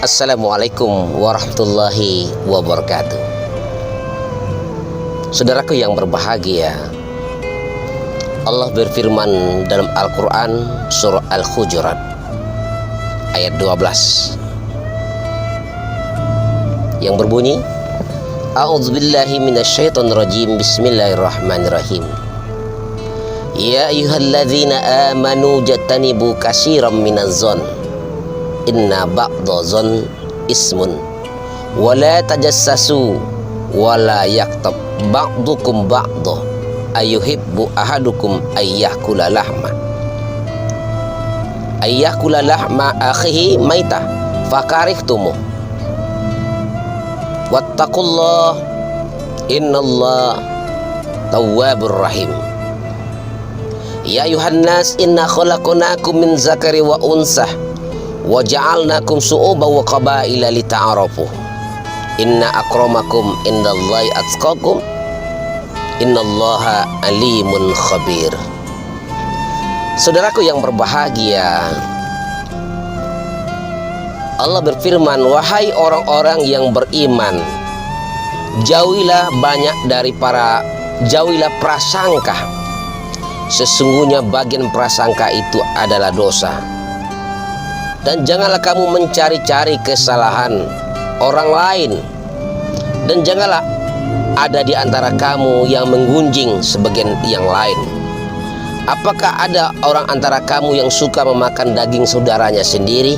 Assalamualaikum warahmatullahi wabarakatuh. Saudaraku yang berbahagia, Allah berfirman dalam Al-Quran surah Al-Hujurat ayat 12 yang berbunyi, A'udzubillahi minasyaitonirrajim, bismillahirrahmanirrahim. Ya ayyuhalladzina amanu jatanibu katsiran minaz-zon inna ba'daz-zon ismun wa la tajassasu wa la yaktab ba'dukum ba'dah ayuhibbu ahadukum ayyakula lahma akhihi maitah fakarihtumu wattaqullah innallah tawwabur rahim. Ya ayuhan nas inna khalaqnakum min zakari wa unsah wa ja'alnakum su'uban wa qabaila lita'arafu inna akramakum indallahi atqakum innallaha alimun khabir. Saudaraku yang berbahagia, Allah berfirman, wahai orang-orang yang beriman, jauhilah prasangka. Sesungguhnya bagian prasangka itu adalah dosa. Dan janganlah kamu mencari-cari kesalahan orang lain, dan janganlah ada di antara kamu yang menggunjing sebagian yang lain. Apakah ada orang antara kamu yang suka memakan daging saudaranya sendiri?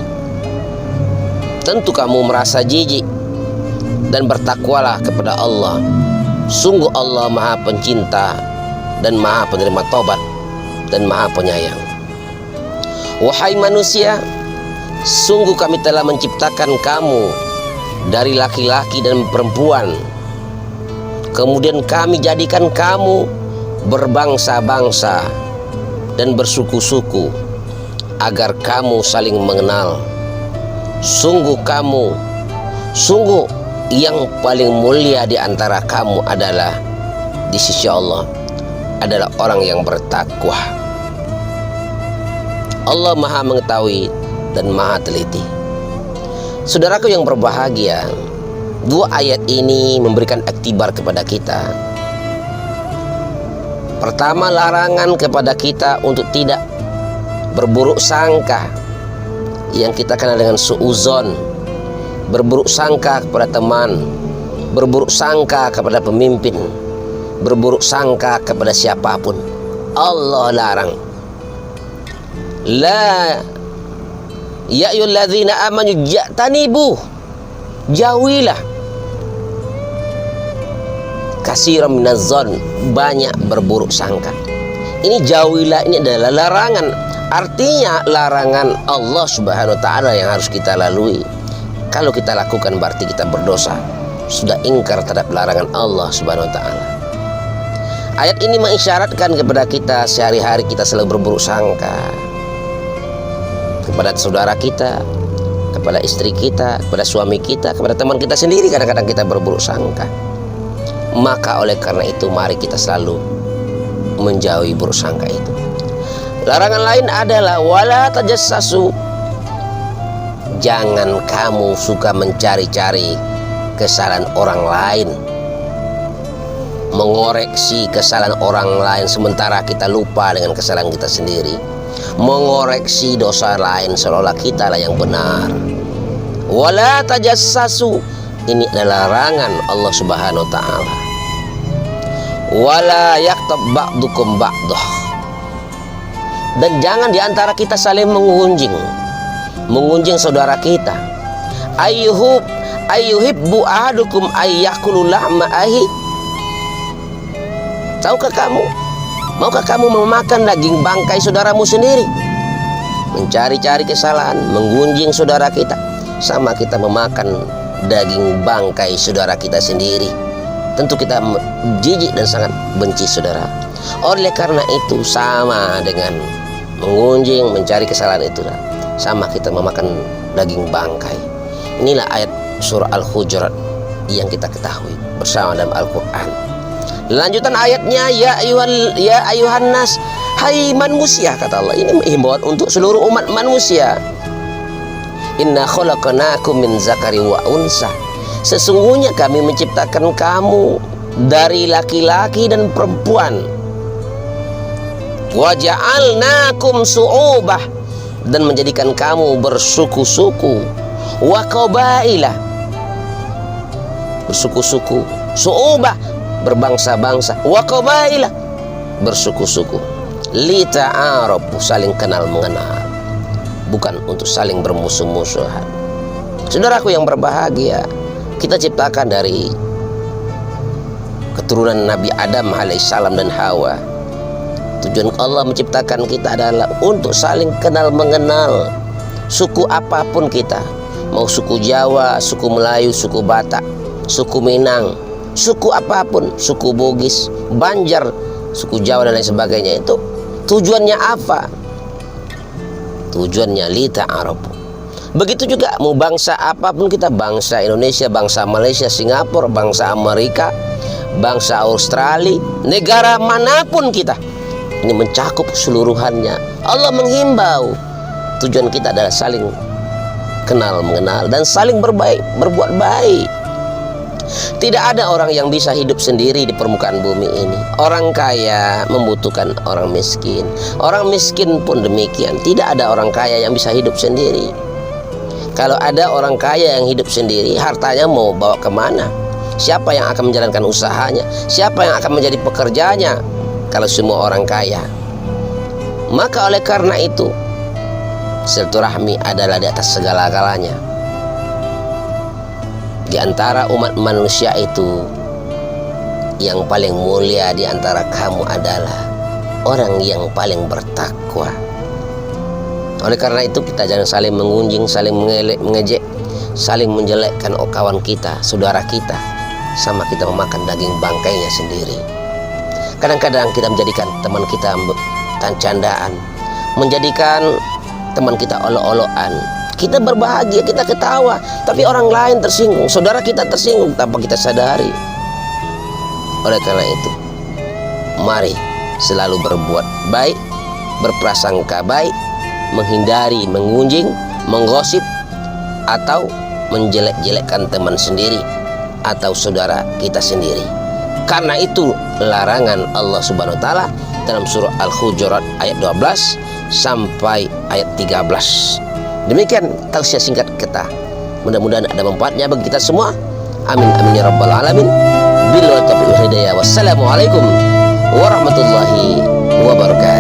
Tentu kamu merasa jijik, dan bertakwalah kepada Allah. Sungguh Allah Maha Pencinta dan Maha Penerima Tobat dan Maha Penyayang. Wahai manusia, sungguh kami telah menciptakan kamu dari laki-laki dan perempuan. Kemudian kami jadikan kamu berbangsa-bangsa dan bersuku-suku agar kamu saling mengenal. Sungguh yang paling mulia di antara kamu adalah di sisi Allah adalah orang yang bertakwa. Allah Maha mengetahui dan Maha teliti. Saudaraku yang berbahagia, dua ayat ini memberikan iktibar kepada kita. Pertama, larangan kepada kita untuk tidak berburuk sangka, yang kita kenal dengan suuzon, berburuk sangka kepada teman, berburuk sangka kepada pemimpin, berburuk sangka kepada siapapun. Allah larang. Ya ayyuhalladzina amanu jatanibu, jauhilah katsiran minaz-zon, banyak berburuk sangka. Ini jauhilah, ini adalah larangan. Artinya larangan Allah Subhanahu wa ta'ala yang harus kita lalui. Kalau kita lakukan berarti kita berdosa, sudah ingkar terhadap larangan Allah Subhanahu wa ta'ala. Ayat ini mengisyaratkan kepada kita sehari-hari kita selalu berburuk sangka kepada saudara kita, kepada istri kita, kepada suami kita, kepada teman kita sendiri. Kadang-kadang kita berburuk sangka. Maka oleh karena itu mari kita selalu menjauhi buruk sangka itu. Larangan lain adalah wala tajassasu. Jangan kamu suka mencari-cari kesalahan orang lain, mengoreksi kesalahan orang lain sementara kita lupa dengan kesalahan kita sendiri, mengoreksi dosa lain seolah kita lah yang benar. Wala tajassasu, ini adalah larangan Allah Subhanahu wa ta'ala. Wala yaktab ba'dukum ba'dah, dan jangan diantara kita saling mengunjing saudara kita. Ayyuhibbu ahadukum ayyakulu lahma ahi. Maukah kamu memakan daging bangkai saudaramu sendiri? Mencari-cari kesalahan, menggunjing saudara kita, sama kita memakan daging bangkai saudara kita sendiri. Tentu kita jijik dan sangat benci saudara. Oleh karena itu sama dengan mengunjing, mencari kesalahan itu, sama kita memakan daging bangkai. Inilah ayat surah Al-Hujurat yang kita ketahui bersama dalam Al-Quran. Lanjutan ayatnya, ya ayuhan nas, hai manusia, kata Allah. Ini himbauan untuk seluruh umat manusia. Inna khalaqnakum min zakari wa unsa. Sesungguhnya kami menciptakan kamu dari laki-laki dan perempuan. Wa ja'alnakum su'ubah, dan menjadikan kamu bersuku-suku. Wa qabaila, bersuku-suku. Su'ubah, berbangsa-bangsa. Wa qabaila, bersuku-suku. Li ta'arafu, saling kenal mengenal, bukan untuk saling bermusuh-musuhan. Saudaraku yang berbahagia, kita ciptakan dari keturunan Nabi Adam alaihissalam dan Hawa. Tujuan Allah menciptakan kita adalah untuk saling kenal mengenal. Suku apapun kita, mau suku Jawa, suku Melayu, suku Batak, suku Minang, suku apapun, suku Bugis, Banjar, suku Jawa dan lain sebagainya, itu tujuannya apa? Tujuannya li ta'arafu. Begitu juga mau bangsa apapun kita, bangsa Indonesia, bangsa Malaysia, Singapura, bangsa Amerika, bangsa Australia, negara manapun kita, ini mencakup keseluruhannya. Allah menghimbau, tujuan kita adalah saling kenal mengenal dan saling berbuat baik. Tidak ada orang yang bisa hidup sendiri di permukaan bumi ini. Orang kaya membutuhkan orang miskin, orang miskin pun demikian. Tidak ada orang kaya yang bisa hidup sendiri. Kalau ada orang kaya yang hidup sendiri, hartanya mau bawa kemana? Siapa yang akan menjalankan usahanya? Siapa yang akan menjadi pekerjanya kalau semua orang kaya? Maka oleh karena itu, silaturahmi adalah di atas segala-galanya. Di antara umat manusia itu, yang paling mulia di antara kamu adalah orang yang paling bertakwa. Oleh karena itu, kita jangan saling mengunjing, saling mengejek, saling menjelekkan kawan kita, saudara kita, sama kita memakan daging bangkainya sendiri. Kadang-kadang kita menjadikan teman kita candaan, menjadikan teman kita olok-olokan. Kita berbahagia, kita ketawa, tapi orang lain tersinggung, saudara kita tersinggung tanpa kita sadari. Oleh karena itu, mari selalu berbuat baik, berprasangka baik, menghindari mengunjing, menggosip, atau menjelek-jelekkan teman sendiri atau saudara kita sendiri. Karena itu larangan Allah Subhanahu wa taala dalam surah Al-Hujurat ayat 12 sampai ayat 13. Demikian tausiah singkat kita. Mudah-mudahan ada manfaatnya bagi kita semua. Amin amin ya rabbal alamin. Billahi taufiq wal hidayah. Wassalamualaikum warahmatullahi wabarakatuh.